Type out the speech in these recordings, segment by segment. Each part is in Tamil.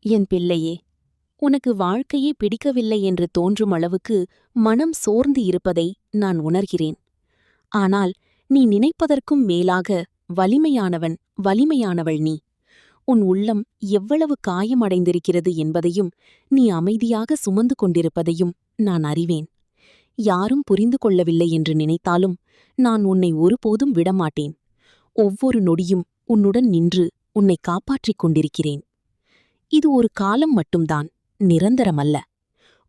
என் பிள்ளையே, உனக்கு வாழ்க்கையே பிடிக்கவில்லை என்று தோன்றும் அளவுக்கு மனம் சோர்ந்து இருப்பதை நான் உணர்கிறேன். ஆனால் நீ நினைப்பதற்கும் மேலாக வலிமையானவன், வலிமையானவள் நீ. உன் உள்ளம் எவ்வளவு காயமடைந்திருக்கிறது என்பதையும் நீ அமைதியாக சுமந்து கொண்டிருப்பதையும் நான் அறிவேன். யாரும் புரிந்து கொள்ளவில்லை என்று நினைத்தாலும் நான் உன்னை ஒருபோதும் விடமாட்டேன். ஒவ்வொரு நொடியும் உன்னுடன் நின்று உன்னை காப்பாற்றிக் கொண்டிருக்கிறேன். இது ஒரு காலம் மட்டும்தான், நிரந்தரமல்ல.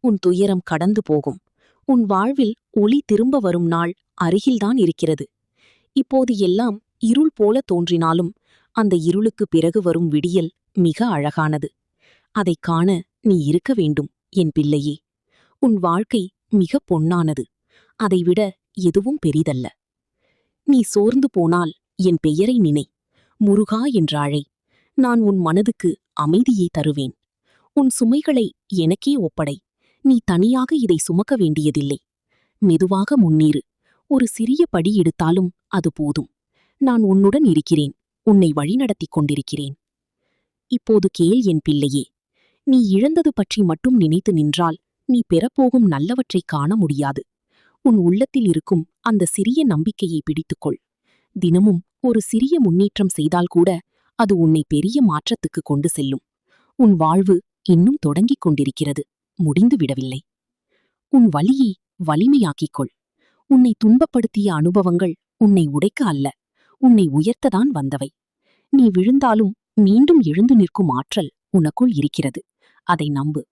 உன் துயரம் கடந்து போகும். உன் வாழ்வில் ஒளி திரும்ப வரும் நாள் அருகில்தான் இருக்கிறது. இப்போது எல்லாம் இருள் போல தோன்றினாலும் அந்த இருளுக்கு பிறகு வரும் விடியல் மிக அழகானது. அதைக் காண நீ இருக்க வேண்டும், என் பிள்ளையே. உன் வாழ்க்கை மிக பொன்னானது. அதைவிட எதுவும் பெரிதல்ல. நீ சோர்ந்து போனால் என் பெயரை நினை. முருகா என்று அழை. நான் உன் மனதுக்கு அமைதியை தருவேன். உன் சுமைகளை எனக்கே ஒப்படை. நீ தனியாக இதை சுமக்க வேண்டியதில்லை. மெதுவாக முன்னேறு. ஒரு சிறிய படி எடுத்தாலும் அது போதும். நான் உன்னுடன் இருக்கிறேன். உன்னை வழிநடத்திக் கொண்டிருக்கிறேன். இப்போது கேள் என் பிள்ளையே. நீ இழந்தது பற்றி மட்டும் நினைத்து நின்றால் நீ பெறப்போகும் நல்லவற்றைக் காண முடியாது. உன் உள்ளத்தில் இருக்கும் அந்த சிறிய நம்பிக்கையை பிடித்துக்கொள். தினமும் ஒரு சிறிய முன்னேற்றம் செய்தால் கூட அது உன்னை பெரிய மாற்றத்துக்கு கொண்டு செல்லும். உன் வாழ்வு இன்னும் தொடங்கிக் கொண்டிருக்கிறது, முடிந்து விடவில்லை. உன் வலியை வலிமையாக்கிக்கொள். உன்னை துன்பப்படுத்திய அனுபவங்கள் உன்னை உடைக்க அல்ல, உன்னை உயர்த்ததான் வந்தவை. நீ விழுந்தாலும் மீண்டும் எழுந்து நிற்கும் ஆற்றல் உனக்குள் இருக்கிறது. அதை நம்பு.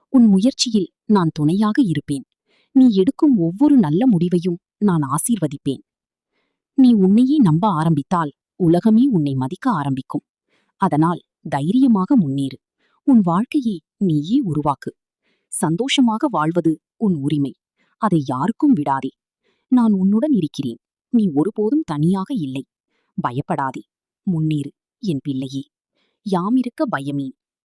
உன் முயற்சியில் நான் துணையாக இருப்பேன். நீ எடுக்கும் ஒவ்வொரு நல்ல முடிவையும் நான் ஆசீர்வதிப்பேன். நீ உன்னையே நம்ப ஆரம்பித்தால் உலகமே உன்னை மதிக்க ஆரம்பிக்கும். அதனால் தைரியமாக முன்னேறு. உன் வாழ்க்கையை நீயே உருவாக்கு. சந்தோஷமாக வாழ்வது உன் உரிமை. அதை யாருக்கும் விடாதே. நான் உன்னுடன் இருக்கிறேன். நீ ஒருபோதும் தனியாக இல்லை. பயப்படாதே. முன்னேறு, என் பிள்ளையே. யாமிருக்க பயமேன்.